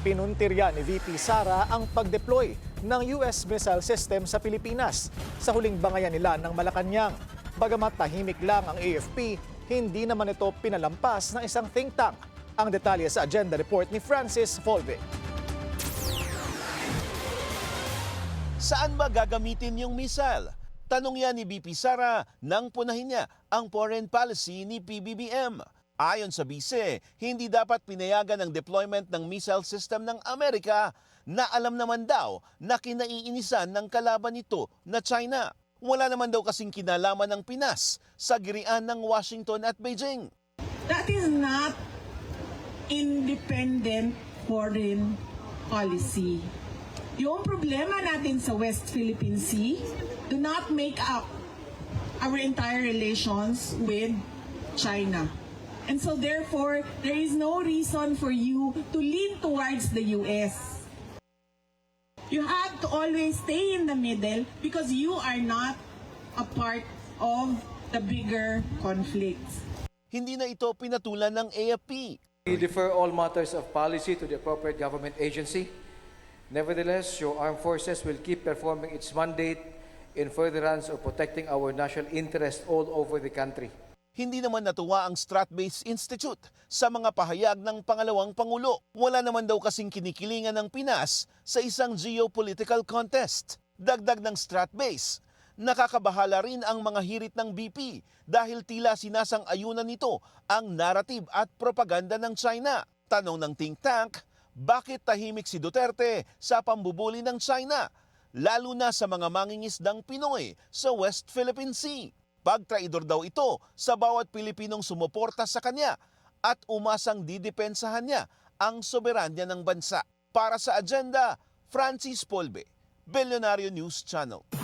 Pinuntirya ni VP Sara ang pag-deploy ng US missile system sa Pilipinas sa huling bangayan nila ng Malacanang. Bagamat tahimik lang ang AFP, hindi naman ito pinalampas ng isang think tank. Ang detalye sa agenda report ni Francis Volve. Saan ba gagamitin yung missile? Tanong yan ni VP Sara nang punahin niya ang foreign policy ni PBBM. Ayon sa bise, hindi dapat pinayagan ang deployment ng missile system ng Amerika na alam naman daw na kinaiinisan ng kalaban nito na China. Wala naman daw kasing kinalaman ng Pinas sa girian ng Washington at Beijing. That is not independent foreign policy. Yung problema natin sa West Philippine Sea do not make up our entire relations with China. And so therefore, there is no reason for you to lean towards the US. You have to always stay in the middle because you are not a part of the bigger conflicts. Hindi na ito pinatulan ng AFP. We defer all matters of policy to the appropriate government agency. Nevertheless, your armed forces will keep performing its mandate in furtherance of protecting our national interest all over the country. Hindi naman natuwa ang Strat-Based Institute sa mga pahayag ng pangalawang Pangulo. Wala naman daw kasing kinikilingan ng Pinas sa isang geopolitical contest. Dagdag ng Strat-Base, nakakabahala rin ang mga hirit ng BP dahil tila sinasang-ayunan nito ang narrative at propaganda ng China. Tanong ng think tank, bakit tahimik si Duterte sa pambubuli ng China, lalo na sa mga mangingisdang Pinoy sa West Philippine Sea? Pagtraidor daw ito sa bawat Pilipinong sumuporta sa kanya at umasang didepensahan niya ang soberanya ng bansa. Para sa agenda, Francis Volve, Billionario News Channel.